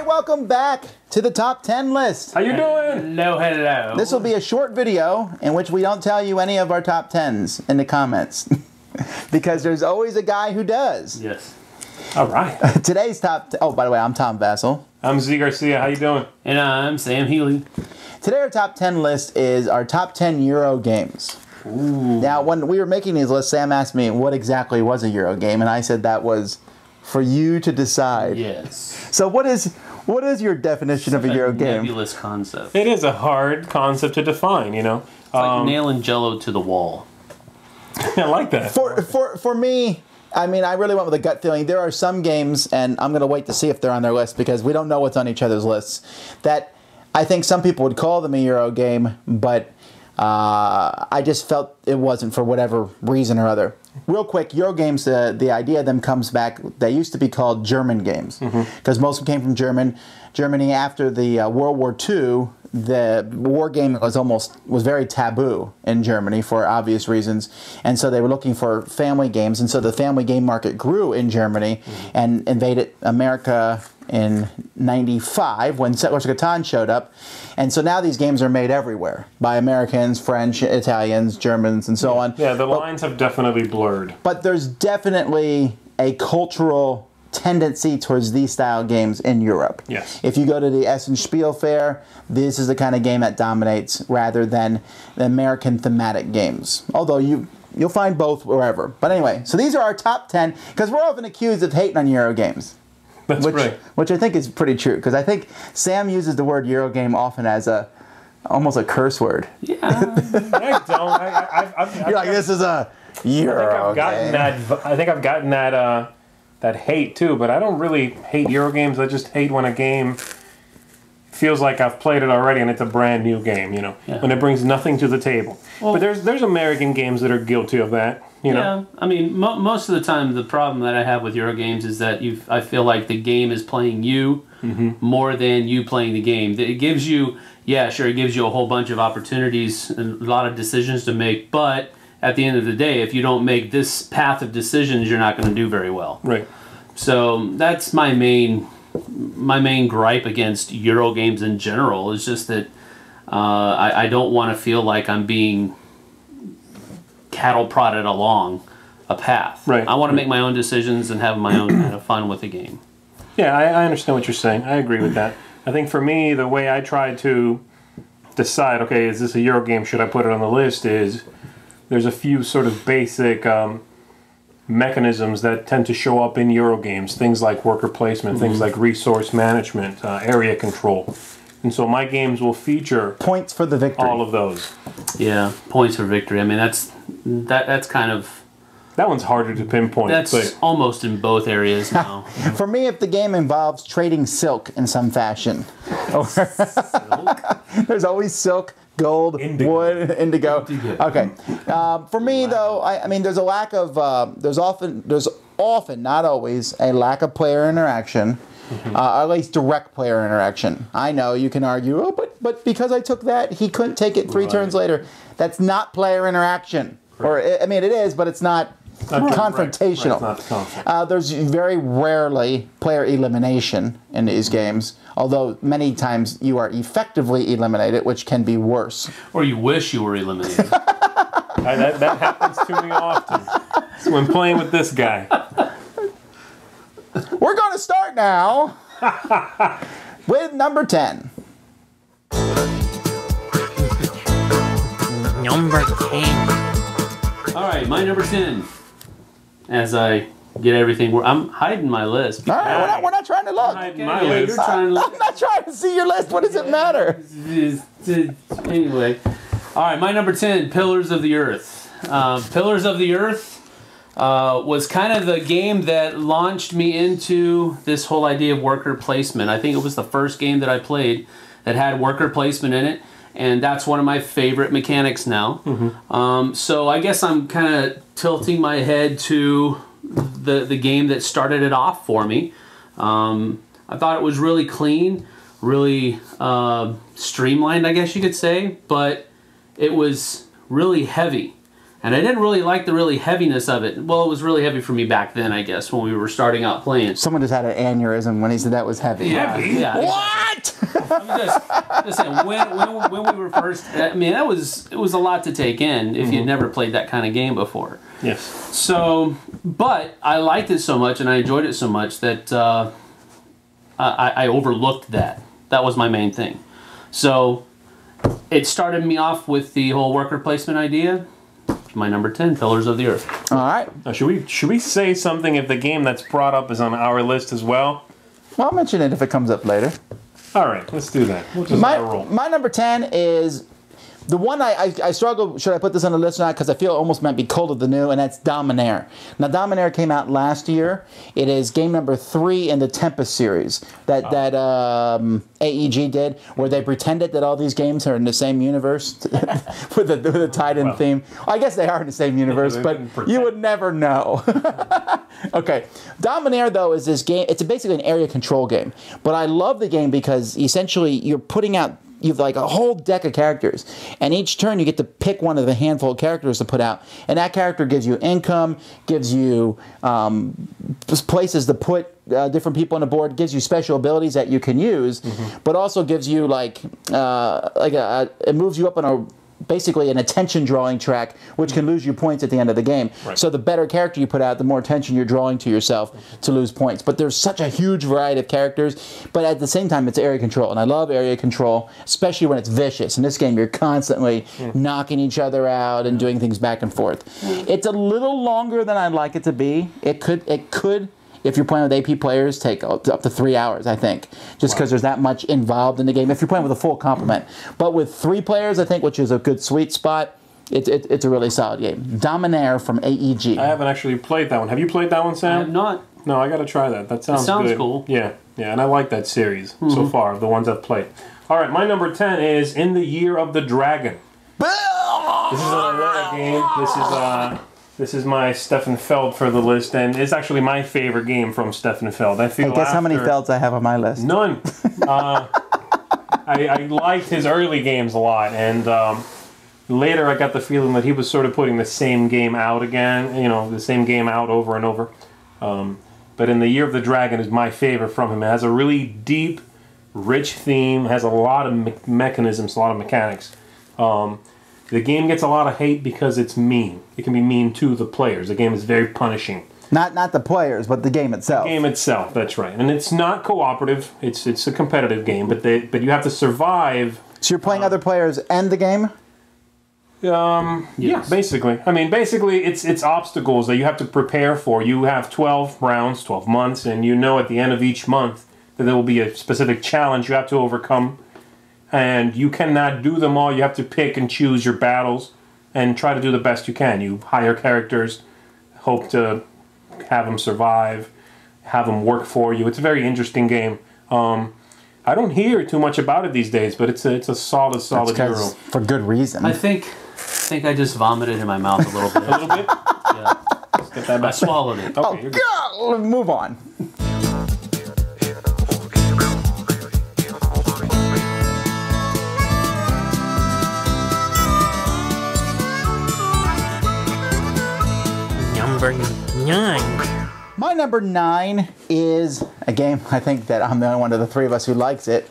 Welcome back to the top 10 list. How you doing? Hello, hello. This will be a short video in which we don't tell you any of our top 10s in the comments. Because there's always a guy who does. Yes. All right. Today's top... Oh, by the way, I'm Tom Vasel. I'm Zee Garcia. How you doing? And I'm Sam Healey. Today our top 10 list is our top 10 Euro games. Ooh. Now, when we were making these lists, Sam asked me what exactly was a Euro game, and I said that was for you to decide. Yes. So what is your definition of a Euro game? Nebulous concept. It is a hard concept to define, you know. It's like nailing Jello to the wall. I like that. For me, I mean, I really went with a gut feeling. There are some games, and I'm going to wait to see if they're on their list because we don't know what's on each other's lists, that I think some people would call them a Euro game, but I just felt it wasn't for whatever reason or other. Real quick, Eurogames, the idea of them comes back. They used to be called German games because most of them came from Germany. After the World War II, the war game was very taboo in Germany for obvious reasons, and so they were looking for family games, and so the family game market grew in Germany and invaded America in '95 when Settlers of Catan showed up, and so now these games are made everywhere by Americans, French, Italians, Germans, and so on. Yeah, the lines have definitely blurred. But there's definitely a cultural tendency towards these style games in Europe. Yes. If you go to the Essen Spiel Fair, this is the kind of game that dominates rather than the American thematic games. Although you'll find both wherever. But anyway, so these are our top 10 because we're often accused of hating on Euro games. That's right. Which I think is pretty true because I think Sam uses the word Euro game often as almost a curse word. Yeah. I don't. You're like, this is a Euro game. I think I've gotten that hate too, but I don't really hate Euro games. I just hate when a game feels like I've played it already and it's a brand new game, you know, when it brings nothing to the table. Well, but there's American games that are guilty of that, you know. Yeah, I mean, most of the time the problem that I have with Euro games is that I feel like the game is playing you more than you playing the game. It gives you, yeah, sure, it gives you a whole bunch of opportunities and a lot of decisions to make, but at the end of the day, if you don't make this path of decisions, you're not going to do very well. Right. So that's my main gripe against Euro games in general is just that I don't want to feel like I'm being cattle prodded along a path. Right. I want to make my own decisions and have my own kind of fun with the game. Yeah, I understand what you're saying. I agree with that. I think for me, the way I try to decide, okay, is this a Euro game, should I put it on the list, is there's a few sort of basic mechanisms that tend to show up in Euro games. Things like worker placement, things like resource management, area control. And so my games will feature points for the victory. All of those. Yeah, points for victory. I mean, that's kind of... That one's harder to pinpoint. That's almost in both areas now. For me, if the game involves trading silk in some fashion. There's always silk, gold, wood, indigo. Okay. For me, though, I mean, there's a lack of... there's often, not always, a lack of player interaction. Or at least direct player interaction. I know you can argue, oh, but because I took that, he couldn't take it three turns later. That's not player interaction. Or, I mean, it is, but it's not confrontational. Right. It's not the concept. There's very rarely player elimination in these games, although many times you are effectively eliminated, which can be worse. Or you wish you were eliminated. That happens to me often. So when playing with this guy. We're going to start now with number 10. Number 10. All right, my number 10. As I get everything, I'm hiding my list. All right, we're not trying to look. My list. You're trying to look. I'm not trying to see your list. What does it matter? Anyway. All right, my number 10, Pillars of the Earth. Pillars of the Earth was kind of the game that launched me into this whole idea of worker placement. I think it was the first game that I played that had worker placement in it. and that's one of my favorite mechanics now. So I guess I'm kind of tilting my head to the game that started it off for me. I thought it was really clean, really streamlined, I guess you could say, but it was really heavy. And I didn't really like the really heaviness of it. Well, it was really heavy for me back then, I guess, when we were starting out playing. Someone just had an aneurysm when he said that was heavy. Yeah. What? I'm just saying, when we were first, I mean, it was a lot to take in if you'd never played that kind of game before. Yes. So, but I liked it so much and I enjoyed it so much that I overlooked that. That was my main thing. So, it started me off with the whole worker placement idea. My number 10, Pillars of the Earth. All right. Now, should we say something if the game that's brought up is on our list as well? Well, I'll mention it if it comes up later. All right, let's do that. We'll just roll. My number 10 is the one I struggle, should I put this on the list or not, because I feel it almost might be cold of the new, and that's Dominaire. Now, Dominaire came out last year. It is game number 3 in the Tempest series that AEG did, where they pretended that all these games are in the same universe with a tied-in theme. I guess they are in the same universe, but you would never know. Okay, Dominaire, though, is this game. It's basically an area control game, but I love the game because essentially you're putting out. You have like a whole deck of characters, and each turn you get to pick one of the handful of characters to put out, and that character gives you income, gives you places to put different people on the board, gives you special abilities that you can use, but also gives you it moves you up on basically an attention drawing track, which can lose you points at the end of the game. Right. So the better character you put out, the more attention you're drawing to yourself to lose points. But there's such a huge variety of characters, but at the same time it's area control, and I love area control, especially when it's vicious. In this game you're constantly knocking each other out and doing things back and forth. It's a little longer than I'd like it to be. It could if you're playing with AP players, take up to 3 hours, I think, just because there's that much involved in the game, if you're playing with a full complement. But with 3 players, I think, which is a good sweet spot, it's a really solid game. Dominaire from AEG. I haven't actually played that one. Have you played that one, Sam? I have not. No, I got to try that. That sounds good. Cool. Yeah, and I like that series so far, the ones I've played. All right, my number 10 is In the Year of the Dragon. This is another game. This is my Stefan Feld for the list, and it's actually my favorite game from Stefan Feld. I feel. Guess how many Felds I have on my list? None. I liked his early games a lot, and later I got the feeling that he was sort of putting the same game out again. You know, the same game out over and over. But In the Year of the Dragon is my favorite from him. It has a really deep, rich theme. Has a lot of mechanisms, a lot of mechanics. The game gets a lot of hate because it's mean. It can be mean to the players. The game is very punishing. Not the players, but the game itself. The game itself, that's right. And it's not cooperative. It's a competitive game, but you have to survive. So you're playing other players and the game? Yes. Yeah, basically. I mean, basically, it's obstacles that you have to prepare for. You have 12 rounds, 12 months, and you know at the end of each month that there will be a specific challenge you have to overcome. And you cannot do them all. You have to pick and choose your battles and try to do the best you can. You hire characters, hope to have them survive, have them work for you. It's a very interesting game. I don't hear too much about it these days, but it's a solid hero. For good reason. I think I just vomited in my mouth a little bit. A little bit? Yeah. Let's get that back. I swallowed it. Okay, God, move on. Number 9. My number 9 is a game I think that I'm the only one of the 3 of us who likes it.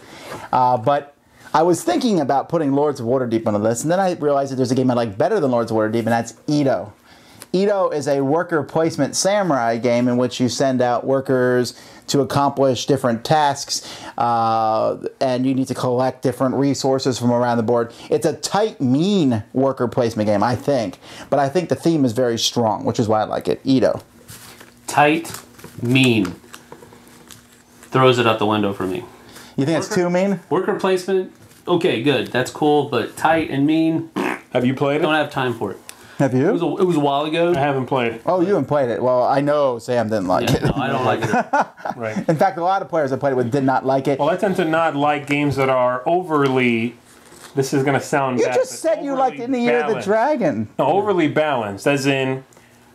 But I was thinking about putting Lords of Waterdeep on the list, and then I realized that there's a game I like better than Lords of Waterdeep, and that's Edo. Edo is a worker placement samurai game in which you send out workers to accomplish different tasks, and you need to collect different resources from around the board. It's a tight, mean worker placement game, I think, but I think the theme is very strong, which is why I like it. Edo. Tight, mean. Throws it out the window for me. You think it's too mean? Worker placement, okay, good. That's cool, but tight and mean, Have you played don't it? have time for it. Have you? It was a while ago. I haven't played it. Oh, you haven't played it. Well, I know Sam didn't like it. No, I don't like it. Right. In fact, a lot of players I played it with did not like it. Well, I tend to not like games that are overly this is going to sound You bad, just but said you liked In the Year of the balanced. Dragon. No, overly balanced, as in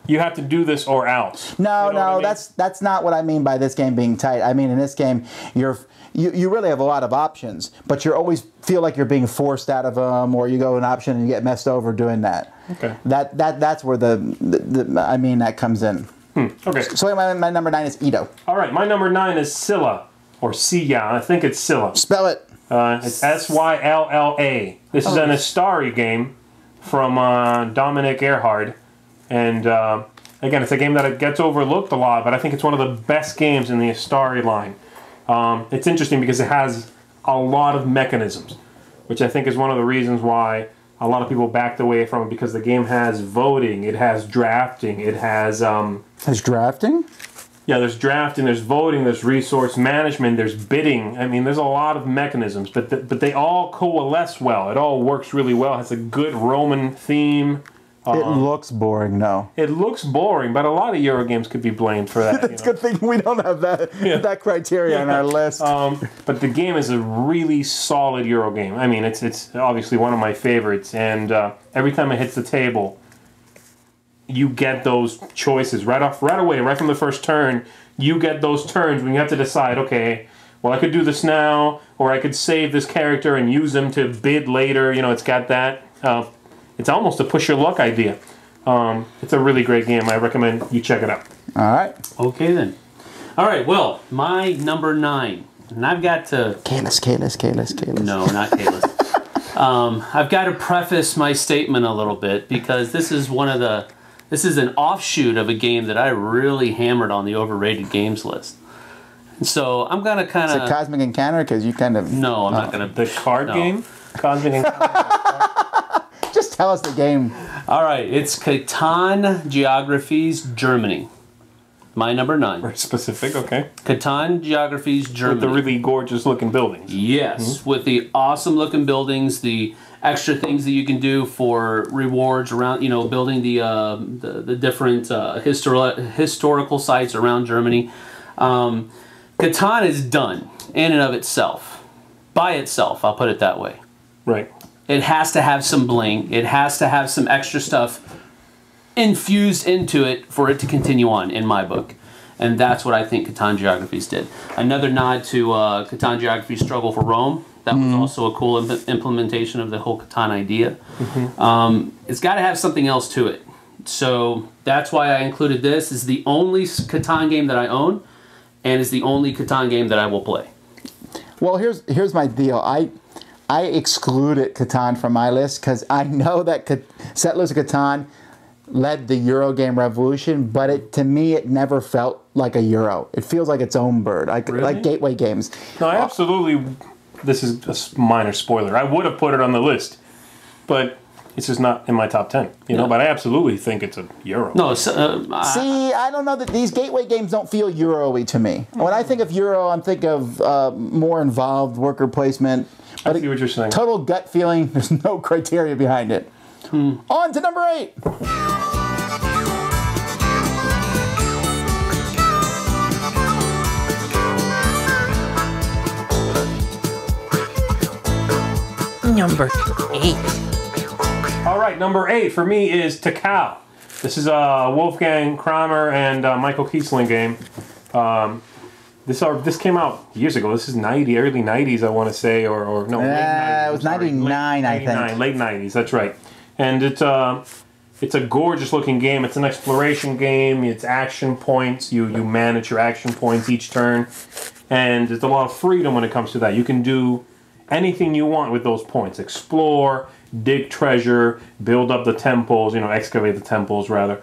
you have to do this or else. No, You know what I mean? that's not what I mean by this game being tight. I mean in this game you really have a lot of options, but you always feel like you're being forced out of them, or you go an option and you get messed over doing that. Okay. That's where I mean that comes in. Okay. So my number 9 is Ito. All right, my number 9 is Scylla, or Sia. I think it's Scylla. Spell it. It's Sylla. This is an Astari game from Dominic Earhart. And again, it's a game that gets overlooked a lot, but I think it's one of the best games in the Astari line. It's interesting because it has a lot of mechanisms, which I think is one of the reasons why a lot of people backed away from it, because the game has voting, it has drafting, it has... Has drafting? Yeah, there's drafting, there's voting, there's resource management, there's bidding. I mean, there's a lot of mechanisms, but they all coalesce well. It all works really well. It has a good Roman theme. It looks boring, no. It looks boring, but a lot of Eurogames could be blamed for that. It's a good thing we don't have that criteria on our list. But the game is a really solid Eurogame. I mean, it's obviously one of my favorites, and every time it hits the table, you get those choices right away, right from the first turn. You get those turns when you have to decide, okay, well, I could do this now, or I could save this character and use them to bid later. You know, it's got that. It's almost a push your luck idea. It's a really great game. I recommend you check it out. All right. Okay, then. All right, well, my number 9. And I've got to... Kalis. No, not Kalis. I've got to preface my statement a little bit, because this is this is an offshoot of a game that I really hammered on the overrated games list. And so I'm going to kind of... Is it Cosmic Encounter? Because you kind of... No, I'm not going to... The card game? Cosmic Encounter. Just tell us the game. All right, it's Catan Geographies, Germany. My number 9. Very specific, okay. Catan Geographies, Germany. With the really gorgeous looking buildings. Yes, with the awesome looking buildings, the extra things that you can do for rewards around, you know, building the different historical sites around Germany. Catan is done in and of itself. By itself, I'll put it that way. Right. It has to have some bling. It has to have some extra stuff infused into it for it to continue on, in my book. And that's what I think Catan Geographies did. Another nod to Catan Geographies' Struggle for Rome. That was also a cool implementation of the whole Catan idea. It's got to have something else to it. So that's why I included this. It's the only Catan game that I own, and it's the only Catan game that I will play. Well, here's my deal. I excluded Catan from my list because I know that Settlers of Catan led the Eurogame revolution, but to me it never felt like a Euro. It feels like its own bird, like gateway games. No, I absolutely. This is a minor spoiler. I would have put it on the list, but it's just not in my top 10. You know, but I absolutely think it's a Euro. No, See, I don't know that these gateway games don't feel Euro-y to me. When I think of Euro, I'm thinking of more involved worker placement. I see what you're saying. Total gut feeling. There's no criteria behind it. On to number 8. Number 8. All right, number 8 for me is Tikal. This is a Wolfgang Kramer and Michael Kiesling game. This came out years ago. This is early 90s, I want to say, or no, late 90s. It was 99, I think. Late 90s, that's right. And it's a gorgeous looking game. It's an exploration game. It's action points. You manage your action points each turn, and there's a lot of freedom when it comes to that. You can do anything you want with those points. Explore, dig treasure, build up the temples. You know, excavate the temples rather.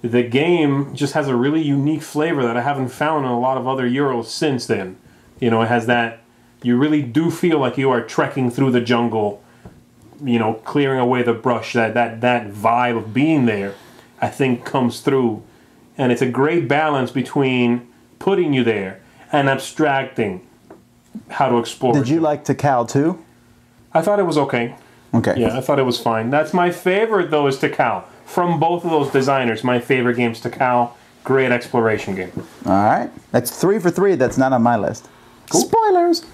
The game just has a really unique flavor that I haven't found in a lot of other Euros since then. You know, it has that, you really do feel like you are trekking through the jungle, you know, clearing away the brush. That vibe of being there, I think, comes through. And it's a great balance between putting you there and abstracting how to explore. Did you like Tikal too? I thought it was okay. Okay. Yeah, I thought it was fine. That's my favorite, though, is Tikal. From both of those designers, my favorite game's Tikal. Great exploration game. All right. That's 3 for 3. That's not on my list. Cool. Spoilers.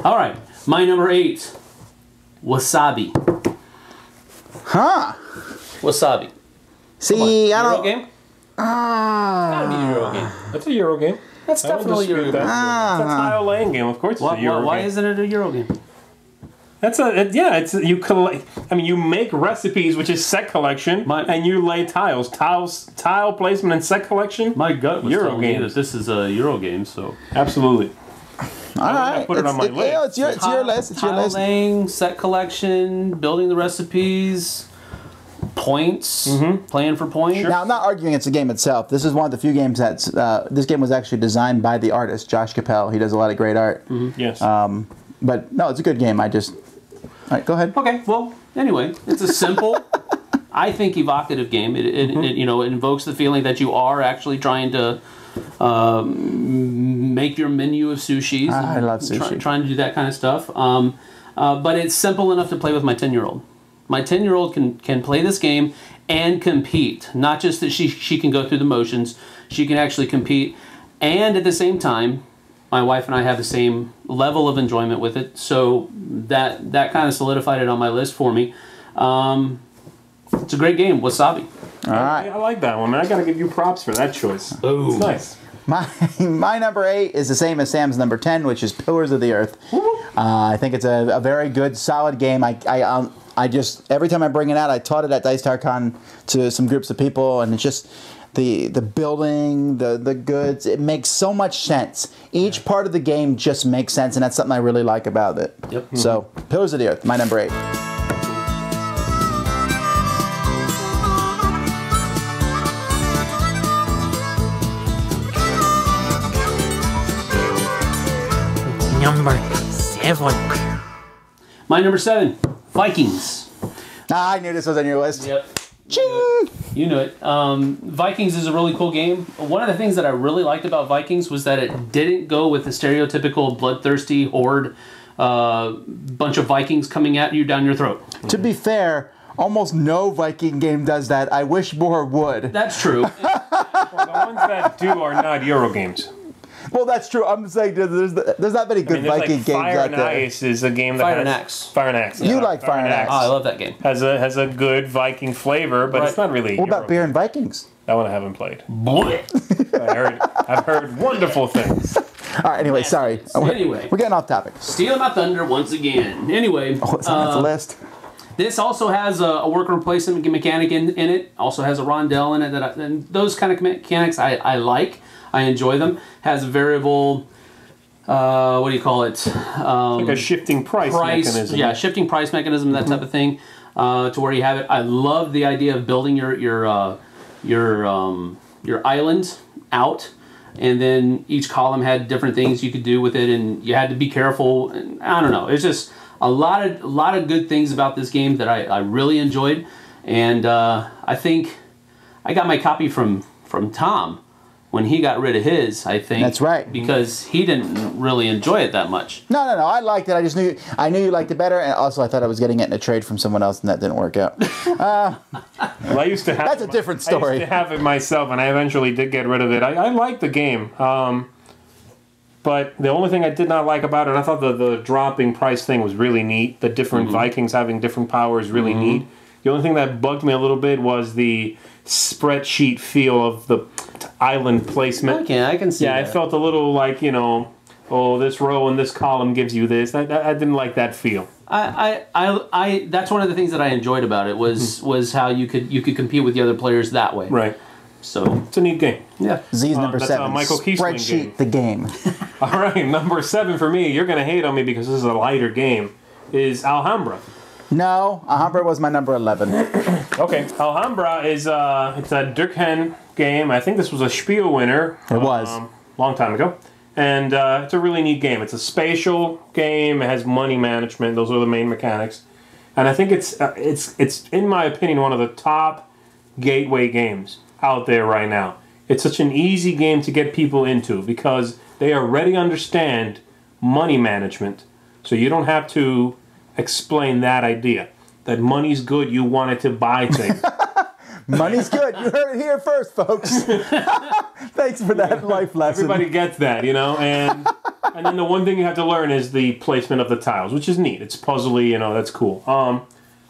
All right. My number 8, Wasabi. Huh? Wasabi. See, I Euro don't. game? Gotta be a Euro game. That's a Euro game. That's definitely a Euro game. That's a tile laying game, of course. It's a Euro Why game. isn't it a Euro game? That's it's you collect. I mean, you make recipes, which is set collection, and you lay tiles. Tile placement and set collection. My gut was telling me Games. that this is a Euro game, so Absolutely. All right. Put it on my list. Yeah, it's your list. It's your tile list. laying, set collection, building the recipes, points, playing for points. Now, I'm not arguing it's a game itself. This is one of the few games that's. This game was actually designed by the artist, Josh Capel. He does a lot of great art. Yes. But no, it's a good game. All right, go ahead. Okay, well, anyway, it's a simple, I think, evocative game. It invokes the feeling that you are actually trying to make your menu of sushis. I love sushi. Trying to do that kind of stuff. But it's simple enough to play with my 10-year-old. My 10-year-old can play this game and compete. Not just that she can go through the motions, she can actually compete. And at the same time, my wife and I have the same level of enjoyment with it, so that kind of solidified it on my list for me. It's a great game, Wasabi. All right. I like that one, man. I gotta give you props for that choice. Ooh. It's nice. My number 8 is the same as Sam's number 10, which is Pillars of the Earth. I think it's a very good, solid game. I just every time I bring it out, I taught it at Dice Tower Con to some groups of people, and it's just. The building, the goods, it makes so much sense. Each part of the game just makes sense, and that's something I really like about it. Yep. So, Pillars of the Earth, my number 8. Number 7. My number 7, Vikings. I knew this was on your list. Yep. Ching! You knew it. Vikings is a really cool game. One of the things that I really liked about Vikings was that it didn't go with the stereotypical bloodthirsty horde, bunch of Vikings coming at you down your throat. To be fair, almost no Viking game does that. I wish more would. That's true. Well, the ones that do are not Euro games. Well, that's true. I'm saying there's not many good Viking games Fire out and there. Ice is a game that Fire has... and Axe. Fire and Axe. You like Fire and Axe. Oh, I love that game. Has a good Viking flavor, but it's not really. What about Euro Beer game. and Vikings? That one I haven't played. Boy. I've heard wonderful things. All right, anyway, sorry. Anyway. We're getting off topic. Stealing my thunder once again. Anyway. Oh, it's on the list. This also has a worker replacement mechanic in it. Also has a rondelle in it. And those kind of mechanics I like. I enjoy them. Has a variable... what do you call it? Like a shifting price mechanism. Yeah, shifting price mechanism, that type of thing, to where you have it. I love the idea of building your island out, and then each column had different things you could do with it, and you had to be careful. And I don't know. It's just a lot of good things about this game that I really enjoyed, and I think I got my copy from Tom. When he got rid of his, I think. That's right. Because he didn't really enjoy it that much. No. I liked it. I knew you liked it better, and also I thought I was getting it in a trade from someone else, and that didn't work out. Well, I used to have. That's a different story. I used to have it myself, and I eventually did get rid of it. I liked the game, but the only thing I did not like about it, I thought the dropping price thing was really neat. The different Vikings having different powers, really neat. The only thing that bugged me a little bit was the spreadsheet feel of the island placement. Okay, I can see that. I felt a little like, this row and this column gives you this. I didn't like that feel. I that's one of the things that I enjoyed about it was how you could compete with the other players that way. Right. So it's a neat game. Yeah. Z's number that's 7. Michael Kiesling Spreadsheet the game. All right, number 7 for me. You're gonna hate on me because this is a lighter game. Is Alhambra. No, Alhambra was my number 11. Okay, Alhambra is it's a Durkheim game. I think this was a Spiel winner. It was. Long time ago. And it's a really neat game. It's a spatial game. It has money management. Those are the main mechanics. And I think it's in my opinion one of the top gateway games out there right now. It's such an easy game to get people into because they already understand money management. So you don't have to explain that idea. That money's good, you wanted to buy things. Money's good. You heard it here first, folks. Thanks for that life lesson. Everybody gets that, and And then the one thing you have to learn is the placement of the tiles, which is neat. It's puzzly, you know, that's cool.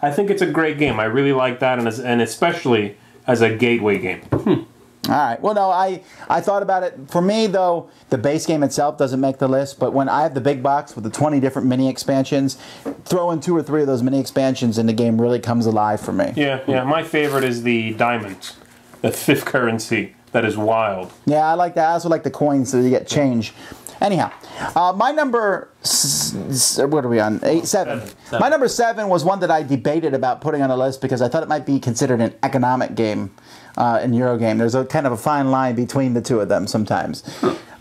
I think it's a great game. I really like that, and especially as a gateway game. All right. Well, no, I thought about it. For me, though, the base game itself doesn't make the list, but when I have the big box with the 20 different mini expansions, throwing 2 or 3 of those mini expansions in the game really comes alive for me. Yeah. My favorite is the diamonds, the 5th currency. That is wild. Yeah, I like that. I also like the coins so you get change. Anyhow, my number, what are we on? 7. My number 7 was one that I debated about putting on a list because I thought it might be considered an economic game in Eurogame. There's a kind of a fine line between the two of them sometimes.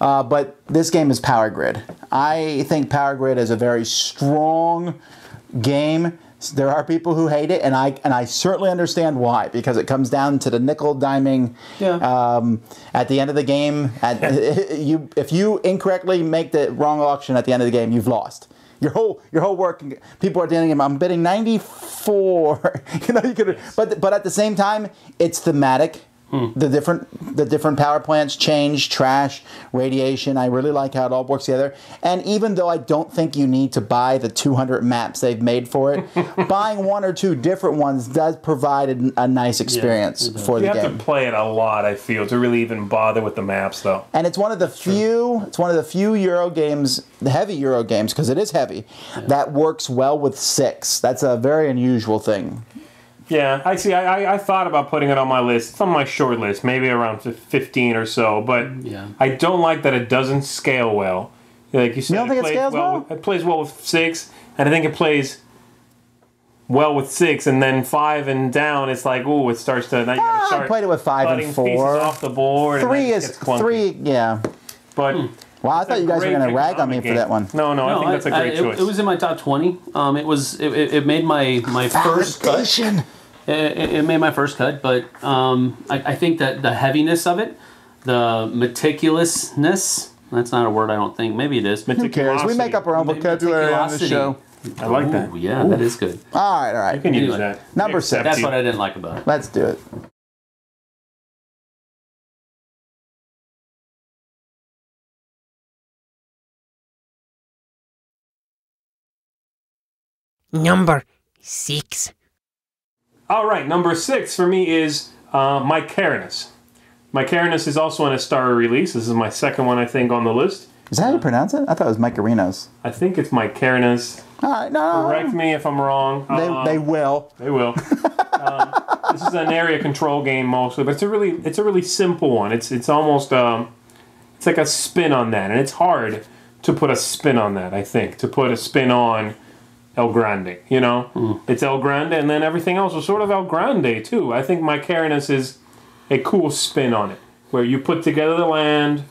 But this game is Power Grid. I think Power Grid is a very strong game. There are people who hate it, and I certainly understand why, because it comes down to the nickel diming. At the end of the game. If you incorrectly make the wrong auction at the end of the game, you've lost. Your whole work. People are dealing. I'm bidding 94. You know, you could. But at the same time, it's thematic. The different power plants change, trash, radiation. I really like how it all works together. And even though I don't think you need to buy the 200 maps they've made for it, buying 1 or 2 different ones does provide a nice experience for the game. You have to play it a lot, I feel, to really even bother with the maps, though. And it's one of the few Euro games, the heavy Euro games, because it is heavy, that works well with 6. That's a very unusual thing. Yeah, I see. I thought about putting it on my list. It's on my short list, maybe around 15 or so. But I don't like that it doesn't scale well. Like you said, you don't think it scales well? It plays well with 6, and I think it plays well with 6, and then 5 and down. It's like, ooh, it starts to. Now you gotta start. I played it with 5 and 4. Pieces off the board. 3 is is 3. Yeah. But. Wow, I thought you guys were going to rag on me for that one. No, I think that's a great choice. It was in my top 20. It made my first cut. It made my first cut, but I think that the heaviness of it, the meticulousness, that's not a word I don't think. Maybe it is. Who cares? We make up our own vocabulary on this show. I like that. Yeah, that is good. All right. You can use that. Number 6. That's what I didn't like about it. Let's do it. Number 6. All right, number 6 for me is Mycarinus. Mycarinus is also on a Star release. This is my second one, I think, on the list. Is that how you pronounce it? I thought it was Mycarinos. I think it's Mycarinus. All right, no. Correct me if I'm wrong. They will. They will. This is an area control game mostly, but it's a really simple one. It's almost it's like a spin on that, and it's hard to put a spin on that. I think to put a spin on El Grande, you know? It's El Grande, and then everything else is sort of El Grande, too. I think Mycarinus is a cool spin on it, where you put together the land,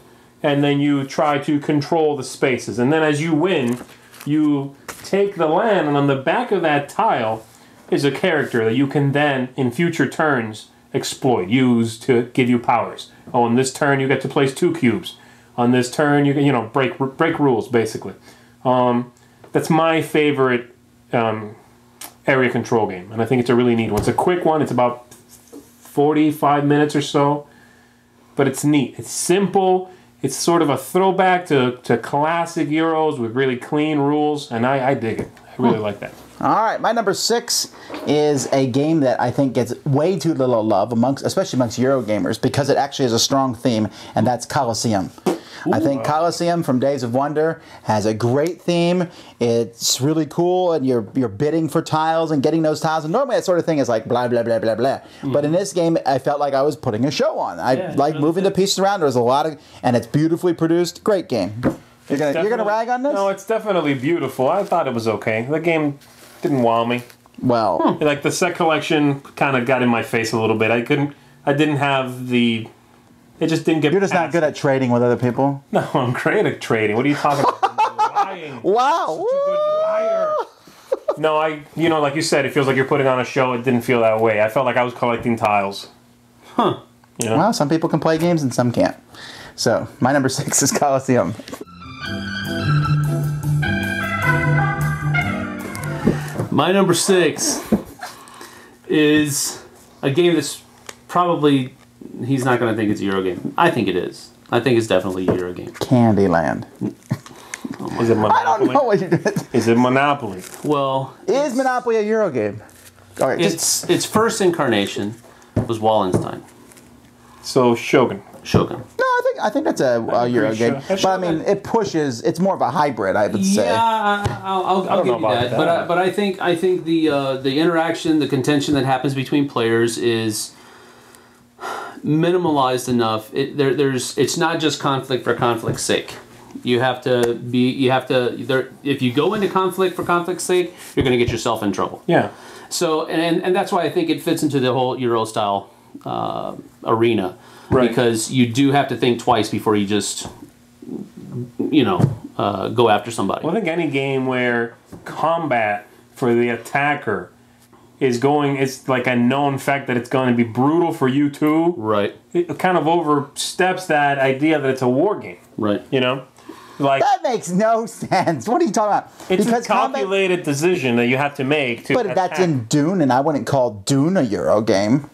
and then you try to control the spaces. And then as you win, you take the land, and on the back of that tile is a character that you can then, in future turns, exploit, use to give you powers. Oh, on this turn, you get to place 2 cubes. On this turn, you can, break rules, basically. That's my favorite area control game, and I think it's a really neat one. It's a quick one. It's about 45 minutes or so, but it's neat. It's simple. It's sort of a throwback to classic Euros with really clean rules, and I dig it. I really like that. All right, my number 6 is a game that I think gets way too little love, especially amongst Euro gamers, because it actually has a strong theme, and that's Colosseum. I think Colosseum from Days of Wonder has a great theme. It's really cool, and you're bidding for tiles and getting those tiles. And normally that sort of thing is like blah, blah, blah, blah, blah. But in this game, I felt like I was putting a show on. I like moving the pieces around. There's a lot of, and it's beautifully produced. Great game. You're gonna rag on this? No, it's definitely beautiful. I thought it was okay. The game didn't wow me. Well, like the set collection kind of got in my face a little bit. I didn't have the. It just didn't get. You're just not good at trading with other people. No, I'm great at trading. What are you talking about? Lying. Wow. Such a good liar. No, like you said, it feels like you're putting on a show. It didn't feel that way. I felt like I was collecting tiles. Huh. You know? Well, some people can play games and some can't. So, my number 6 is Colosseum. My number 6 is a game that's probably, he's not going to think it's a Euro game. I think it is. I think it's definitely a Euro game. Candyland. Is it I Monopoly? don't know what you did. Is it Monopoly? Well, Is Monopoly a Euro game? All right, its first incarnation was Wallenstein. So Shogun. Shogun. No, I think that's a Euro game. That's But I mean, it pushes. It's more of a hybrid, I would say. Yeah, I'll give you that. But I think the interaction, the contention that happens between players is minimalized enough. It's not just conflict for conflict's sake. You have to be. If you go into conflict for conflict's sake, you're going to get yourself in trouble. Yeah. So and that's why I think it fits into the whole Euro style arena. Right. Because you do have to think twice before you just, go after somebody. Well, I think any game where combat for the attacker it's like a known fact that it's going to be brutal for you too. Right. It kind of oversteps that idea that it's a war game. Right. Like That makes no sense. What are you talking about? It's a calculated decision that you have to make to But that's in Dune, and I wouldn't call Dune a Euro game.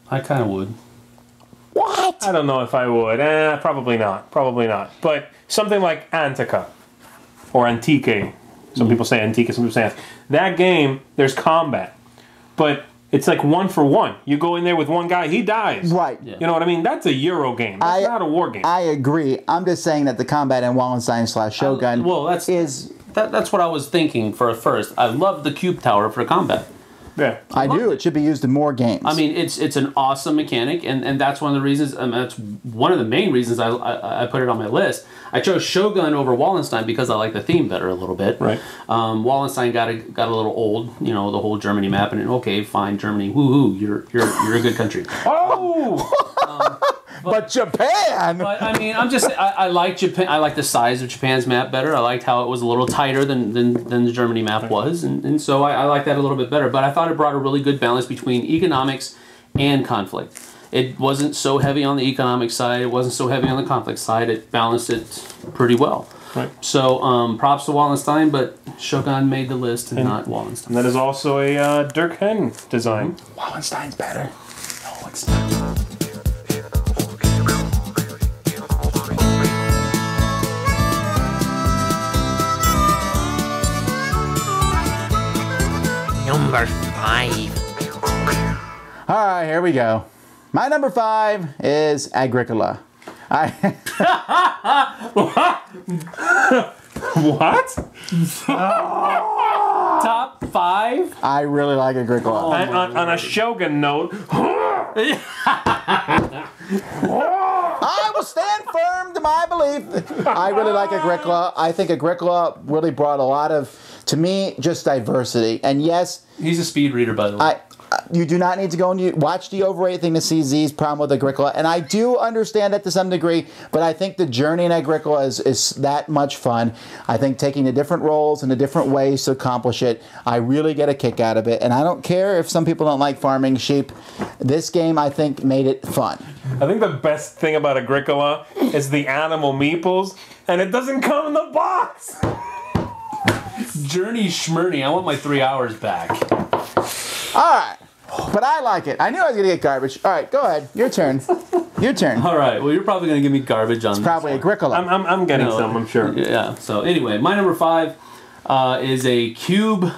I kind of would. What? I don't know if I would. Probably not. Probably not. But something like Antica or Antique. Some people say Antique, some people say Antica. That game, there's combat. But it's like 1 for 1. You go in there with one guy, he dies. Right. Yeah. You know what I mean? That's a Euro game. That's not a war game. I agree. I'm just saying that the combat in Wallenstein / Shogun that's what I was thinking for first. I love the cube tower for combat. Yeah, I do. It should be used in more games. I mean, it's an awesome mechanic, and that's one of the reasons. That's one of the main reasons I put it on my list. I chose Shogun over Wallenstein because I like the theme better a little bit. Right. Wallenstein got a little old, the whole Germany map, and okay, fine, Germany, woohoo, you're a good country. Oh. But Japan. But I mean, I like Japan. I like the size of Japan's map better. I liked how it was a little tighter than the Germany map was, and so I like that a little bit better. But I thought it brought a really good balance between economics and conflict. It wasn't so heavy on the economic side. It wasn't so heavy on the conflict side. It balanced it pretty well. Right. So props to Wallenstein, but Shogun made the list and not Wallenstein. And that is also a Dirk Henn design. Wallenstein's better. No, it's not. Number 5. All right, here we go. My number 5 is Agricola. What? Top 5? I really like Agricola. On a Shogun note. I will stand firm to my belief. I really like Agricola. I think Agricola really brought a lot of, to me, just diversity. And yes, He's a speed reader, by the way. you do not need to go and watch the overrated thing to see Zee's problem with Agricola. And I do understand it to some degree, but I think the journey in Agricola is that much fun. I think taking the different roles and the different ways to accomplish it, I really get a kick out of it. And I don't care if some people don't like farming sheep. This game, I think, made it fun. I think the best thing about Agricola is the animal meeples, and it doesn't come in the box. Journey Schmurney. I want my 3 hours back. All right. But I like it. I knew I was going to get garbage. All right, go ahead. Your turn. Your turn. All right. Well, you're probably going to give me garbage on this. Probably Agricola. I'm getting some, I'm sure. Yeah. So anyway, my number 5 is a cube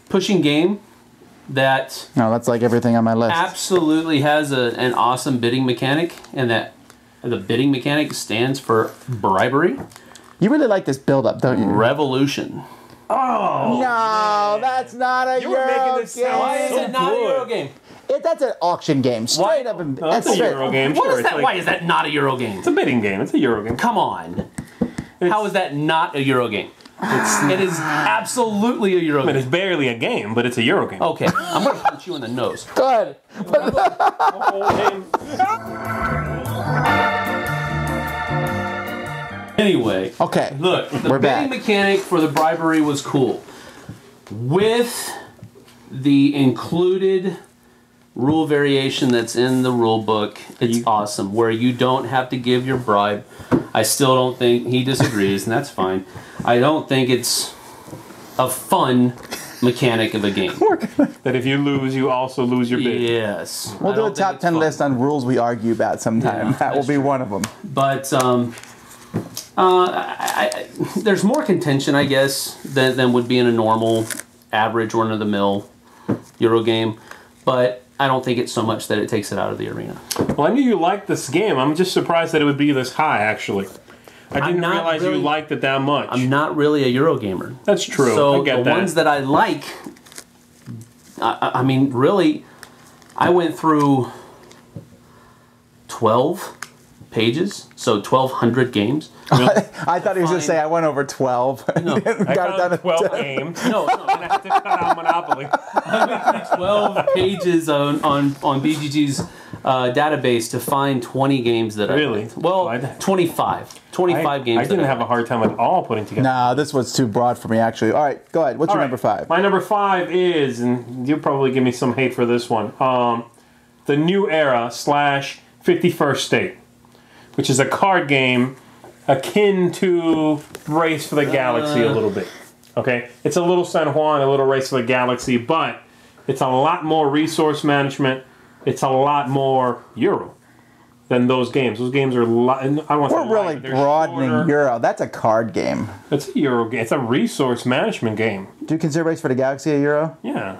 pushing game that No, that's like everything on my list. absolutely has an awesome bidding mechanic, and that the bidding mechanic stands for bribery. You really like this build-up, don't you? Revolution. Oh! No, that's not a You were Euro making this game. sound Why is so it not a good. Euro game? That's an auction game. Straight up. No, that's a straight. Euro game. What Sure, is it's that? like- Why is that not a Euro game? It's a bidding game. It's a Euro game. Come on. How is that not a Euro game? It is absolutely a Euro I mean, game. it's barely a game, but it's a Euro game. Okay, I'm going to punch you in the nose. Go ahead. Anyway. Okay. Look, the We're bidding back. mechanic for the bribery was cool. With the included rule variation that's in the rule book, it's awesome. Where you don't have to give your bribe. I still don't think he disagrees, and that's fine. I don't think it's a fun mechanic of a game. That if you lose, you also lose your bid. Yes. We'll I do a don't think top it's 10 fun. list on rules we argue about sometime. Yeah, that will that's be true. one of them. But There's more contention, I guess, than would be in a normal, average, run-of-the-mill Euro game, but I don't think it's so much that it takes it out of the arena. Well, I knew you liked this game. I'm just surprised that it would be this high, actually. I didn't realize you liked it that much. I'm not really a Euro gamer. That's true. So I get the ones that I like, I mean, really, I went through 12 pages, so 1,200 games. I thought he was going to say I went over 12. No, I found 12 games. No, I have to cut out Monopoly. I went through 12 pages on BGG's database to find 20 games that Really? I liked. Well, 25. 25 games. I didn't have a hard time at all putting together. No, this was too broad for me, actually. All right, go ahead. What's your number 5? My number 5 is, and you'll probably give me some hate for this one, the New Era / 51st State, which is a card game akin to Race for the Galaxy a little bit. Okay? It's a little San Juan, a little Race for the Galaxy, but it's a lot more resource management. It's a lot more Euro than those games. Those games are We're really broadening shorter. Euro. That's a card game. It's a Euro game. It's a resource management game. Do you consider Race for the Galaxy a Euro? Yeah.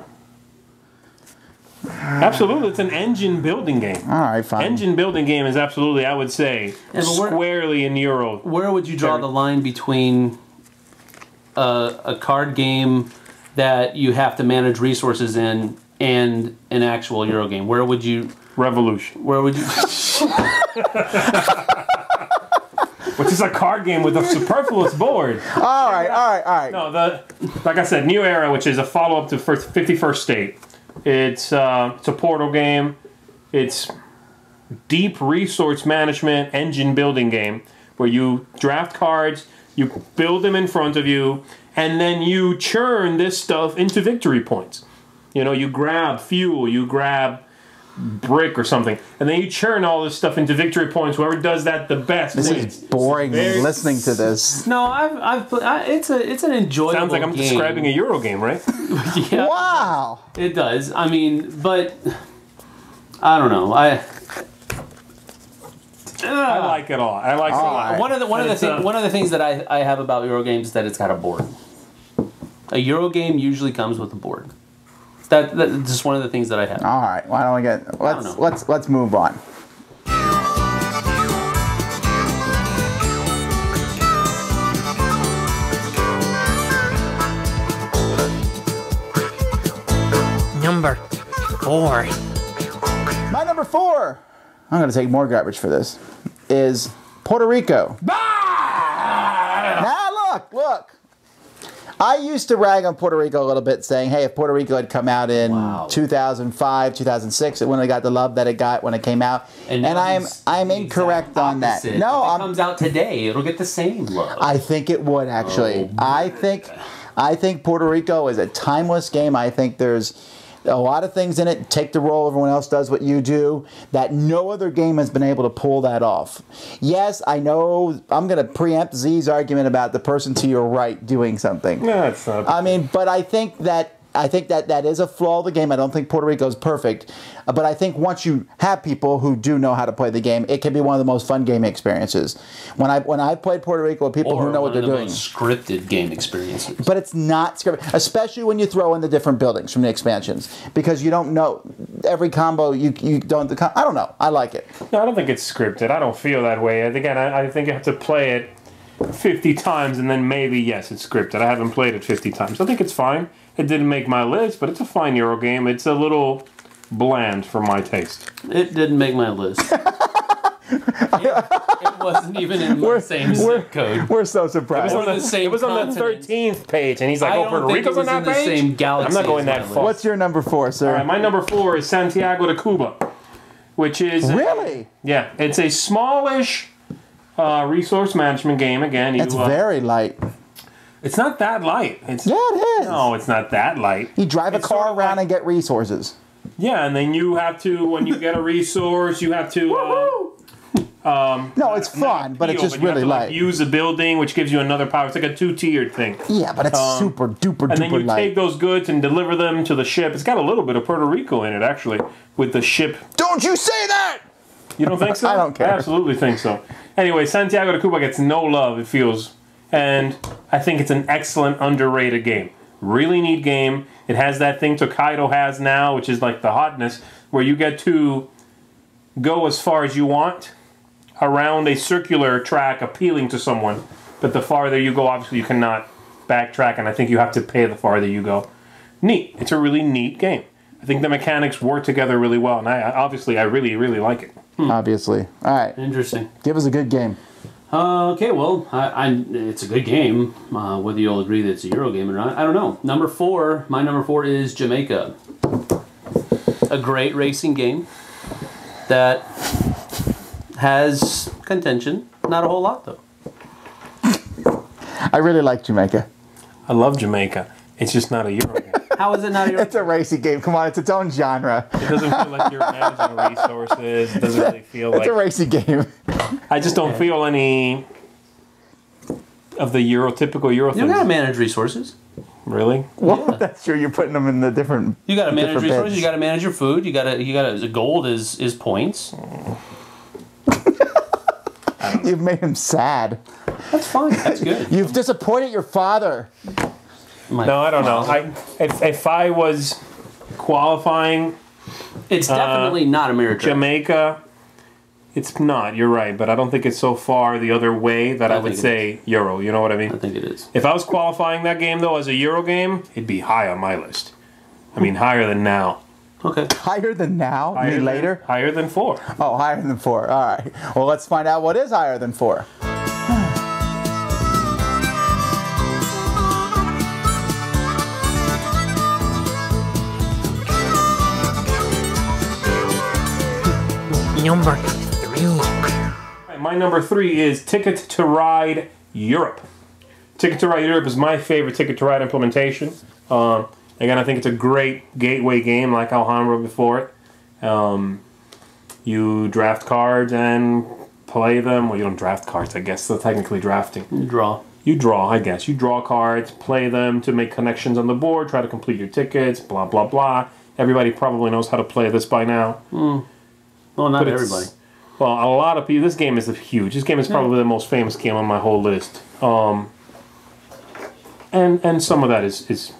Absolutely, it's an engine building game. All right, fine. Engine building game is absolutely, I would say, squarely in Euro. Where would you draw the line between a card game that you have to manage resources in and an actual Euro game? Where would you... Revolution. Where would you... Which is a card game with a superfluous board. All right. No, like I said, New Era, which is a follow-up to 51st State. It's a Portal game. It's deep resource management engine building game where you draft cards, you build them in front of you, and then you churn this stuff into victory points. You know, you grab fuel, you grab brick or something, and then you churn all this stuff into victory points. Whoever does that the best This wins. is boring me listening to this. No, it's an enjoyable Sounds like I'm game. describing a Euro game, right? Yeah, Wow. it does. I mean, but I don't know. I like it all. I like it a lot. One of the things that I have about Euro games is that it's got a board. A Euro game usually comes with a board. That's just one of the things that I have. All right. Why don't we let's move on. Number 4. My number 4. I'm going to take more garbage for this. Is Puerto Rico. Now look. I used to rag on Puerto Rico a little bit, saying, hey, if Puerto Rico had come out in 2005, 2006, it wouldn't have got the love that it got when it came out. And I'm incorrect on that. No, if it comes out today, it'll get the same love. I think it would, actually. I think Puerto Rico is a timeless game. I think there's a lot of things in it. Take the role, everyone else does what you do. That no other game has been able to pull that off. Yes, I know I'm going to preempt Zee's argument about the person to your right doing something. No, it's not. I mean, but I think that is a flaw of the game. I don't think Puerto Rico is perfect. But I think once you have people who do know how to play the game, it can be one of the most fun game experiences. When I played Puerto Rico with people who know what they're doing. Most scripted game experiences. But it's not scripted, especially when you throw in the different buildings from the expansions, because you don't know every combo. You don't. I don't know. I like it. No, I don't think it's scripted. I don't feel that way. Again, I think you have to play it 50 times and then maybe, yes, it's scripted. I haven't played it 50 times. I think it's fine. It didn't make my list, but it's a fine Euro game. It's a little bland for my taste. It didn't make my list. It wasn't even in the same zip code. We're so surprised. It was on the 13th page, and he's like, "Oh, Puerto Rico's on that page." Same galaxy. I'm not going that far. What's your number 4, sir? All right, my number 4 is Santiago de Cuba, which is really it's a smallish resource management game. Again, it's very light. It's not that light. Yeah, it is. No, it's not that light. You drive a car around and get resources. Yeah, and then you have to, when you get a resource, you have to... no, it's fun, but it's just really light. Use a building, which gives you another power. It's like a 2-tiered thing. Yeah, but it's super duper duper light. And then you take those goods and deliver them to the ship. It's got a little bit of Puerto Rico in it, actually, with the ship. Don't you say that! You don't think so? I don't care. I absolutely think so. Anyway, Santiago de Cuba gets no love, it feels. And I think it's an excellent, underrated game. Really neat game. It has that thing Tokaido has now, which is like the hotness, where you get to go as far as you want around a circular track appealing to someone. But the farther you go, obviously you cannot backtrack, and I think you have to pay the farther you go. Neat. It's a really neat game. I think the mechanics work together really well, and I really, really like it. Obviously. All right. Interesting. Give us a good game. Okay, well, it's a good game. Whether you'll agree that it's a Euro game or not, I don't know. My number four is Jamaica. A great racing game that has contention. Not a whole lot, though. I really like Jamaica. I love Jamaica. It's just not a Euro game. How is it not a Euro It's a racing game. Come on, it's its own genre. It doesn't feel like you're managing resources. It doesn't really feel It's like... a racing game. I just don't feel any of the typical Euro You things. gotta manage resources. Really? Well, that's true. You're putting them in the different. You gotta manage different resources. bits. You gotta manage your food. You gotta. Gold is points. You've made him sad. That's fine. That's good. You've disappointed your father. No, I don't know. If I was qualifying It's definitely not America. Jamaica, it's not. You're right, but I don't think it's so far the other way that I would think it say Euro. You know what I mean? I think it is. If I was qualifying that game though as a Euro game, it'd be high on my list. I mean, higher than now. Okay. Higher than now? You mean later? Higher than 4. Oh, higher than 4. All right. Well, let's find out what is higher than 4. Number 3. My number 3 is Ticket to Ride Europe. Ticket to Ride Europe is my favorite Ticket to Ride implementation. Again, I think it's a great gateway game, like Alhambra before it. You draft cards and play them. Well, you don't draft cards, I guess. So technically drafting. You draw. You draw, I guess. You draw cards, play them to make connections on the board, try to complete your tickets, blah, blah, blah. Everybody probably knows how to play this by now. Well, not everybody. Well, a lot of people. This game is huge. This game is probably the most famous game on my whole list. And some of that is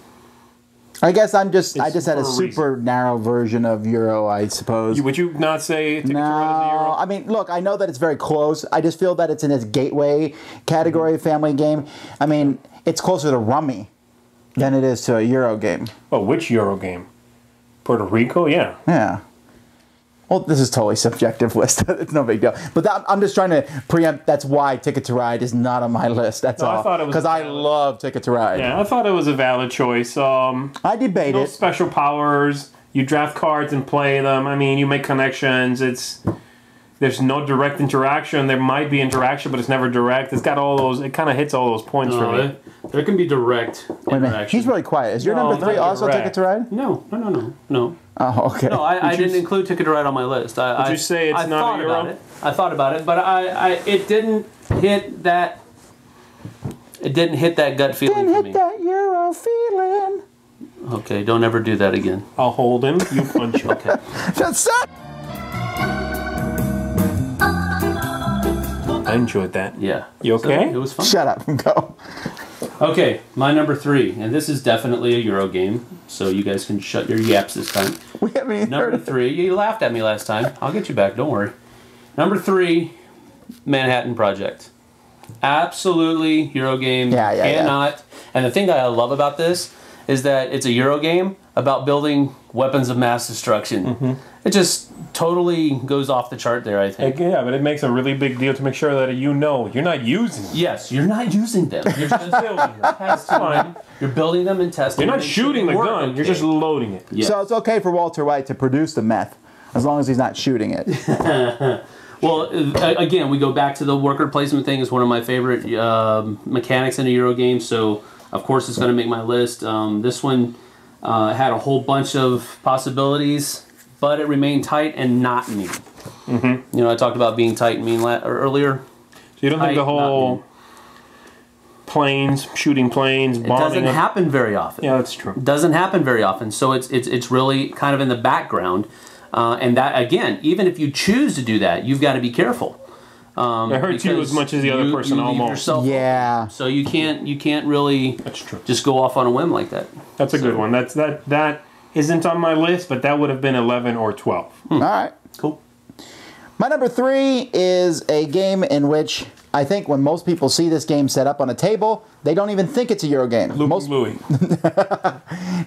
I guess I just had for a a super narrow version of Euro, I suppose. Would you not say Ticket to Ride is a Euro? I mean, look, I know that it's very close. I just feel that it's in its gateway category family game. I mean, it's closer to Rummy than it is to a Euro game. Oh, which Euro game? Puerto Rico? Yeah. Yeah. Well, this is totally subjective list. It's no big deal. But I'm just trying to preempt. That's why Ticket to Ride is not on my list. That's all. I thought it was because I love Ticket to Ride. Yeah, I thought it was a valid choice. I debate No it. special powers. You draft cards and play them. I mean, you make connections. There's no direct interaction. There might be interaction, but it's never direct. It's got all those. It kind of hits all those points for me. There can be direct Wait a minute. interaction. He's really quiet. Is your No, number 3 not also direct. Ticket to Ride? No. Oh, okay. No, I didn't include Ticket to Ride on my list. Would you say it's not a Euro? I thought about it, but it didn't hit that. It didn't hit that gut feeling Didn't for hit me. that Euro feeling. Okay, don't ever do that again. I'll hold him. You punch him. Okay. That's it. I enjoyed that. Yeah. You okay? So, it was fun. Shut up and go. Okay, my number 3, and this is definitely a Euro game, so you guys can shut your yaps this time. We haven't even heard Number of it. 3, you laughed at me last time. I'll get you back, don't worry. Number 3, Manhattan Project. Absolutely Euro game. Yeah. Cannot. And the thing that I love about this is that it's a Euro game about building weapons of mass destruction. It just totally goes off the chart there, I think. Yeah, but it makes a really big deal to make sure that you're not using them. Yes, you're not using them. You're just building them. That's fine. You're building them and testing You're them. not They should shooting the work, gun. You're okay. just loading it. Yes. So it's okay for Walter White to produce the meth as long as he's not shooting it. Well, again, we go back to the worker placement thing. It's one of my favorite mechanics in a Euro game, so of course it's going to make my list. This one had a whole bunch of possibilities, but it remained tight and not mean. You know, I talked about being tight and mean earlier. So you don't think Tight, the whole not shooting planes, It bombing doesn't them? happen very often. Yeah, that's true. Doesn't happen very often, so it's really kind of in the background. And that, again, even if you choose to do that, you've got to be careful. It hurts you as much as the other person, you leave almost. yourself Yeah. So you can't really That's true. just go off on a whim like that. That's a good one. That isn't on my list, but that would have been 11 or 12. All right. Cool. My number 3 is a game in which I think when most people see this game set up on a table, they don't even think it's a Euro game. Louis.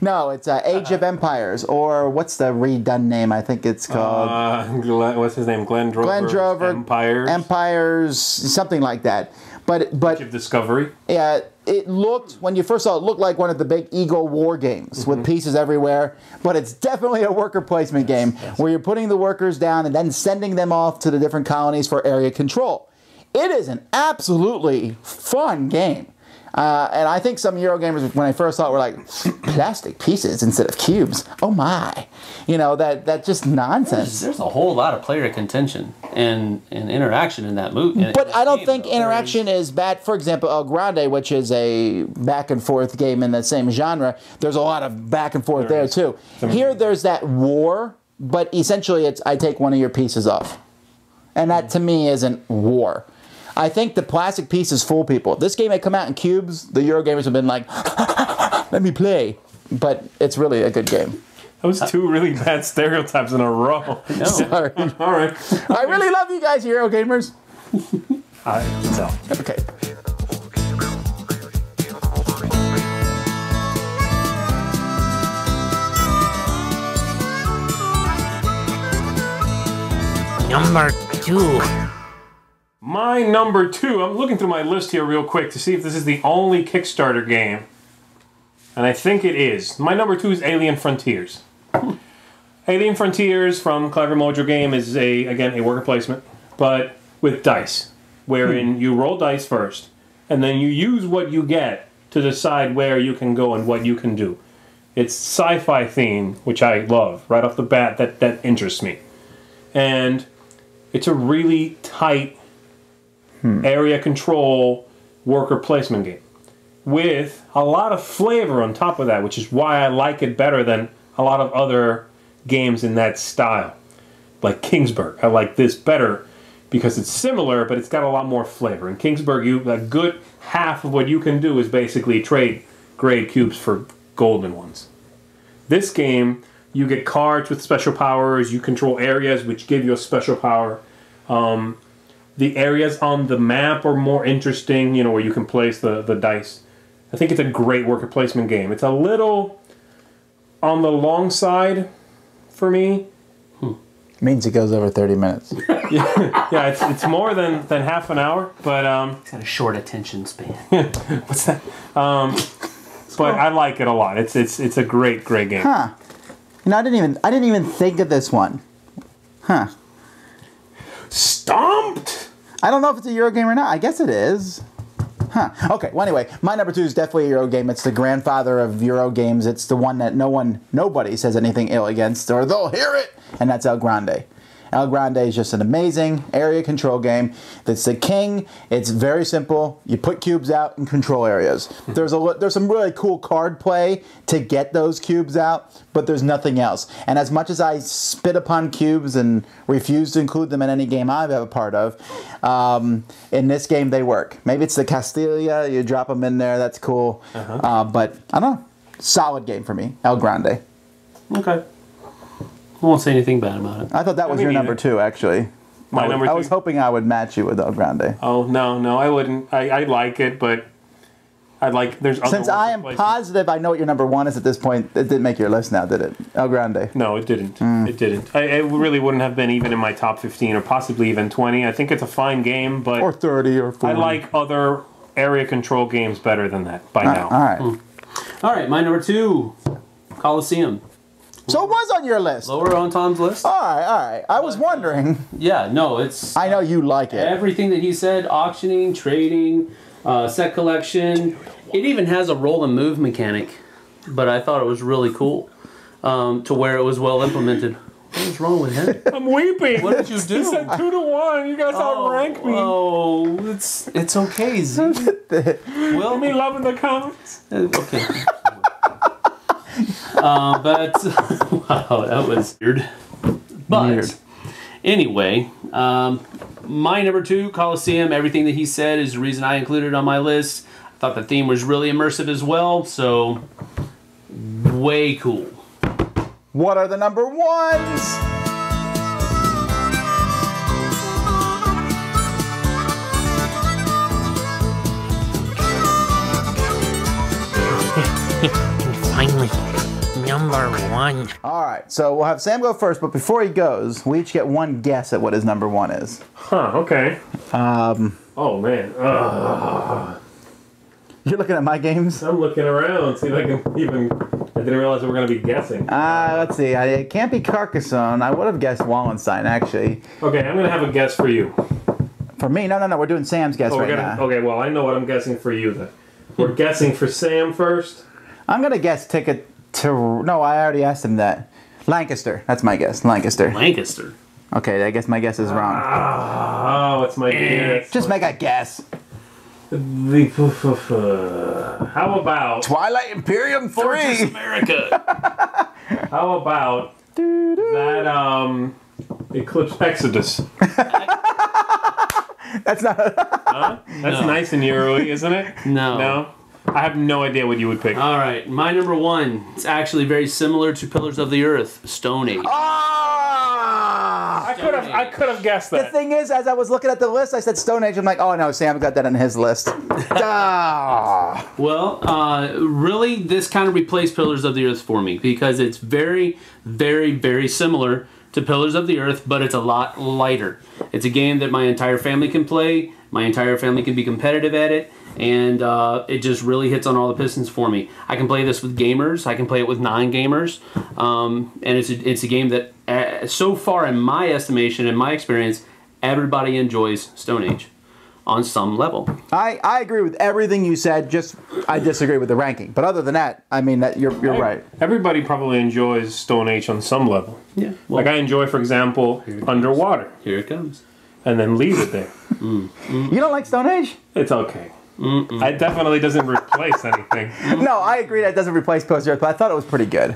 No, it's Age of Empires, or what's the redone name? I think it's called What's his name? Glenn Drover. Glenn Drover. Empires. Empires, something like that. But Age of Discovery. yeah, it looked, when you first saw it, looked like one of the big Ego war games with pieces everywhere. But it's definitely a worker placement game where you're putting the workers down and then sending them off to the different colonies for area control. It is an absolutely fun game. And I think some Eurogamers, when I first saw it, were like, plastic pieces instead of cubes. Oh my. You know, that just nonsense. There's a whole lot of player contention and interaction in that movie. But I don't think interaction is bad. For example, El Grande, which is a back and forth game in the same genre, there's a lot of back and forth there too. Here there's that war, but essentially it's I take one of your pieces off. And that to me isn't war. I think the plastic pieces fool people. If this game had come out in cubes, the Eurogamers have been like, let me play. But it's really a good game. That was 2 really bad stereotypes in a row. No. Sorry. All right. I really love you guys, Eurogamers. I can tell. Okay. Number 2. My number 2, I'm looking through my list here real quick to see if this is the only Kickstarter game. And I think it is. My number 2 is Alien Frontiers. Alien Frontiers from Clever Mojo Game is, again, a worker placement, but with dice, wherein you roll dice first, and then you use what you get to decide where you can go and what you can do. It's sci-fi theme, which I love. Right off the bat, that interests me. And it's a really tight area control worker placement game with a lot of flavor on top of that, which is why I like it better than a lot of other games in that style. Like Kingsburg. I like this better because it's similar, but it's got a lot more flavor. In Kingsburg, a good half of what you can do is basically trade gray cubes for golden ones. This game, you get cards with special powers, you control areas which give you a special power. The areas on the map are more interesting, you know, where you can place the dice. I think it's a great worker placement game. It's a little on the long side for me. Means it goes over 30 minutes. Yeah, it's more than half an hour, but It's got a short attention span. what's that? But I like it a lot. It's a great game. Huh. You know, I didn't even think of this one. Huh. Stomped. I don't know if it's a Euro game or not. I guess it is. Huh. Okay, well anyway, my number 2 is definitely a Euro game. It's the grandfather of Euro games. It's the one that nobody says anything ill against, or they'll hear it, and that's El Grande. El Grande is just an amazing area control game. That's the king. It's very simple. You put cubes out and control areas. There's some really cool card play to get those cubes out, but there's nothing else. And as much as I spit upon cubes and refuse to include them in any game I've ever part of, in this game they work. Maybe it's the Castilla. You drop them in there. That's cool. But I don't know. Solid game for me. El Grande. Okay. I won't say anything bad about it. I thought that was your number 2, actually. My number 2? I was hoping I would match you with El Grande. Oh, no, I wouldn't. I like it, but there's other Since I am places. positive I know what your number 1 is at this point, it didn't make your list now, did it? El Grande. No, it didn't. It didn't. It really wouldn't have been even in my top 15 or possibly even 20. I think it's a fine game, but... Or 30 or 40. I like other area control games better than that by now. All right. All right, my number 2, Coliseum. So it was on your list. Lower on Tom's list. All right. I was wondering. Yeah, no, it's... I know you like it. Everything that he said, auctioning, trading, set collection. It even has a roll and move mechanic, but I thought it was really cool to where it was well implemented. What is wrong with him? I'm weeping. What did you do? You said 2-1. You guys outrank me. Oh, it's okay, Z. Well, Me loving the comments. okay. But wow, that was weird. But Weird. anyway, my number 2, Coliseum. Everything that he said is the reason I included it on my list. I thought the theme was really immersive as well, so way cool. What are the number 1s? Finally, number 1. All right, so we'll have Sam go first, but before he goes, we each get one guess at what his number 1 is. Huh, okay. Oh, man. You're looking at my games? I'm looking around, see if I can even... I didn't realize we were going to be guessing. Let's see. It can't be Carcassonne. I would have guessed Wallenstein, actually. Okay, I'm going to have a guess for you. For me? No. We're doing Sam's guess right now. Okay, well, I know what I'm guessing for you, then. We're guessing for Sam first. I'm going to guess Ticket to... No, I already asked him that. Lancaster. That's my guess. Lancaster. Lancaster. Okay, I guess my guess is wrong. Oh, it's my guess. Just make a guess. How about... Twilight Imperium 3! Fortress America. How about that, Eclipse Exodus? That's not... Huh? That's nice and Euro-y, isn't it? No. No? I have no idea what you would pick. All right, my number 1. It's actually very similar to Pillars of the Earth, Stone Age. Ah! I could have guessed The that. thing is, as I was looking at the list, I said Stone Age. I'm like, oh no, Sam got that on his list. Ah. Well, really, this kind of replaced Pillars of the Earth for me because it's very, very, very similar to Pillars of the Earth, but it's a lot lighter. It's a game that my entire family can play. My entire family can be competitive at it, and it just really hits on all the pistons for me. I can play this with gamers. I can play it with non-gamers, and it's a game that, so far in my estimation, in my experience, everybody enjoys Stone Age on some level. I agree with everything you said. Just I disagree with the ranking. But other than that, I mean that you're right. Everybody probably enjoys Stone Age on some level. Yeah. Well, Like I enjoy, for example, Underwater, here it comes. and then leave it there. You don't like Stone Age? It's okay. It definitely doesn't replace anything. No, I agree that it doesn't replace Post Earth, but I thought it was pretty good.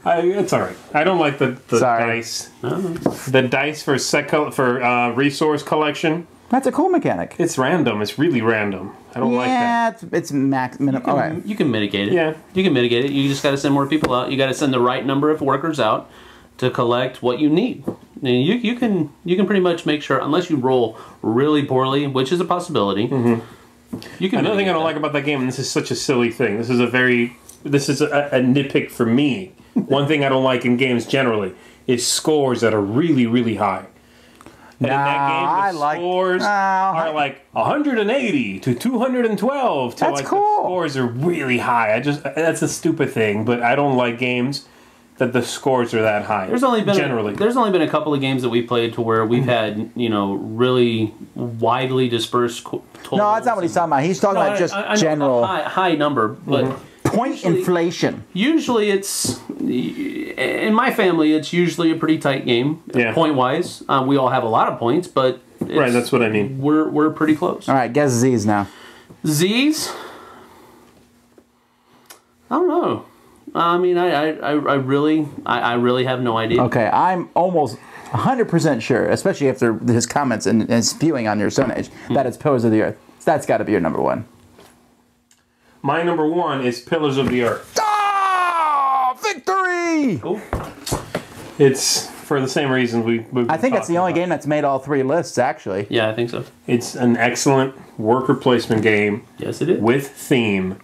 It's all right. I don't like the Sorry. dice. The dice for resource collection. That's a cool mechanic. It's random. It's really random. I don't like that. Yeah, it's max minimum. All right. You can mitigate it. Yeah. You can mitigate it. You just got to send more people out. You got to send the right number of workers out to collect what you need. And you can pretty much make sure, unless you roll really poorly, which is a possibility. You can. Another thing I don't like about that game, and this is such a silly thing. This is a nitpick for me. One thing I don't like in games generally is scores that are really, really high. And in that game, the scores are like 180 to 212. To That's like cool. The scores are really high. That's a stupid thing, but I don't like games that the scores are that high. There's only been generally. There's only been a couple of games that we played to where we've had really widely dispersed totals. No, that's not what he's talking about. He's talking about just I know general high number, but point inflation. Usually, it's in my family. It's usually a pretty tight game, point wise. We all have a lot of points, but Right, that's what I mean. We're pretty close. All right, guess Z's now. Z's? I don't know. I mean, I really have no idea. Okay, I'm almost 100% sure, especially after his comments and spewing on your Stone Age, that it's Pillars of the Earth. That's got to be your number one. My number one is Pillars of the Earth. Ah, victory! Cool. It's for the same reasons we I think that's the only game that's made all three lists, actually. Yeah, I think so. It's an excellent worker placement game. Yes, it is. With theme,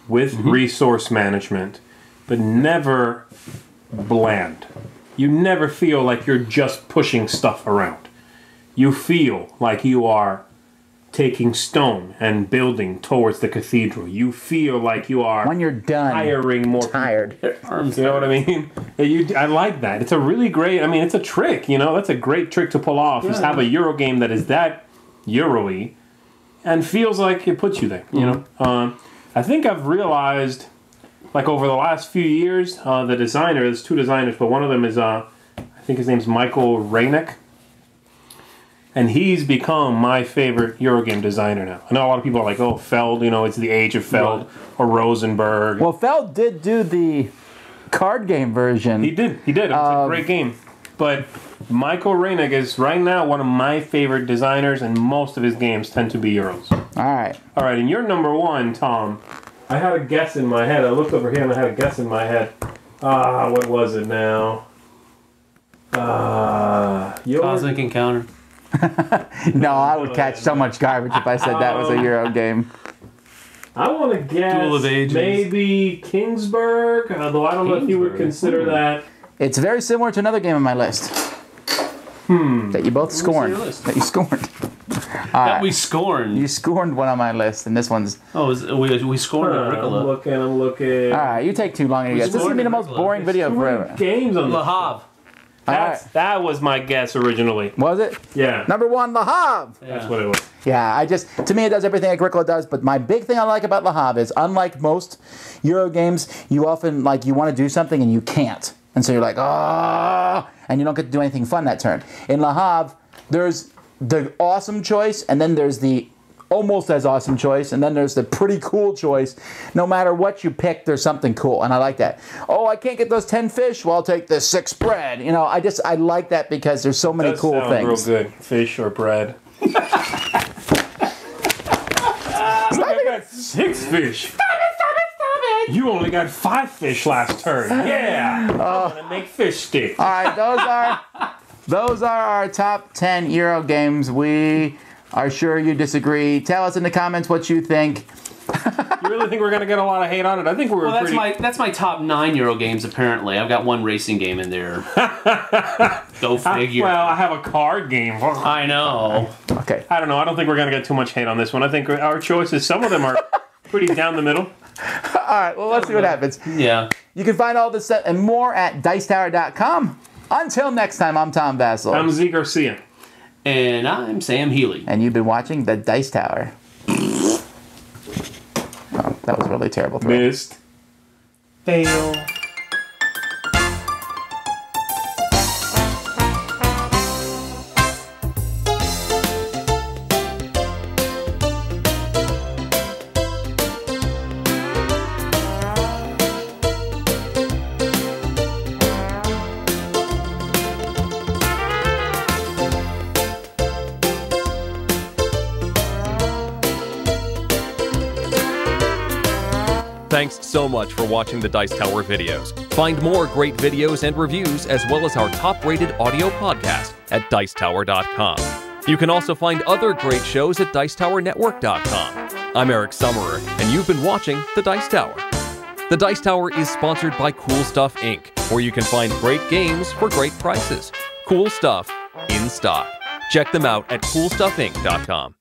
with resource management, but never bland. You never feel like you're just pushing stuff around. You feel like you are taking stone and building towards the cathedral. You feel like you are When you're done, hiring more tired. Arms You know what I mean? I like that. It's a really great, I mean, it's a trick, you know? That's a great trick to pull off. Just have a Euro game that is that Euro-y and feels like it puts you there, you know? I think I've realized, like over the last few years, the designer, there's two designers, but one of them is, I think his name's Michael Raynick. And he's become my favorite Eurogame designer now. I know a lot of people are like, oh, Feld, you know, it's the age of Feld, or Rosenberg. Well, Feld did do the card game version. He did. It was a great game. But Michael Reinig is right now one of my favorite designers, and most of his games tend to be Euros. All right. All right, and you're number one, Tom. I had a guess in my head. I looked over here and I had a guess in my head. What was it now? Cosmic Encounter. No, I would catch so much garbage if I said that was a Euro game. I want to guess Duel of Ages. maybe Kingsburg, although I don't know if you would consider that. It's very similar to another game on my list. That you both scorned. your list? That you scorned. That we scorned. You scorned one on my list, and this one's... Oh, we scorned I'm Agricola. looking. All right, you take too long to guess. This is going to be the most boring video forever. Games on Le the Havre. That was my guess originally. Was it? Yeah. Number one, Le Havre. That's what it was. Yeah, to me it does everything Agricola does, but my big thing I like about Le Havre is, unlike most Euro games, you often, you want to do something and you can't. And so you're like, oh, and you don't get to do anything fun that turn. In Le Havre, there's the awesome choice, and then there's the almost as awesome choice, and then there's the pretty cool choice. No matter what you pick, there's something cool, and I like that. Oh, I can't get those 10 fish, well, I'll take the 6 bread. You know, I like that because there's so many cool things. Real good. Fish or bread. I got 6 fish. Stop it. You only got 5 fish last turn. Yeah. I'm gonna make fish stick. All right, those are our top 10 Euro games. We are sure you disagree. Tell us in the comments what you think. You really think we're gonna get a lot of hate on it? I think we're that's my top 9 Euro games. Apparently, I've got one racing game in there. Go figure. Well, I have a card game. I know. Okay. I don't know. I don't think we're gonna get too much hate on this one. I think our choices, some of them are pretty down the middle. All right. Well, let's see what happens. Yeah. You can find all this and more at dicetower.com. Until next time, I'm Tom Vasel. I'm Zee Garcia. And I'm Sam Healey. And you've been watching The Dice Tower. Oh, that was really terrible. Missed. Fail. Thanks so much for watching the Dice Tower videos. Find more great videos and reviews, as well as our top-rated audio podcast at dicetower.com. You can also find other great shows at dicetowernetwork.com. I'm Eric Summerer, and you've been watching The Dice Tower. The Dice Tower is sponsored by Cool Stuff Inc., where you can find great games for great prices. Cool stuff in stock. Check them out at coolstuffinc.com.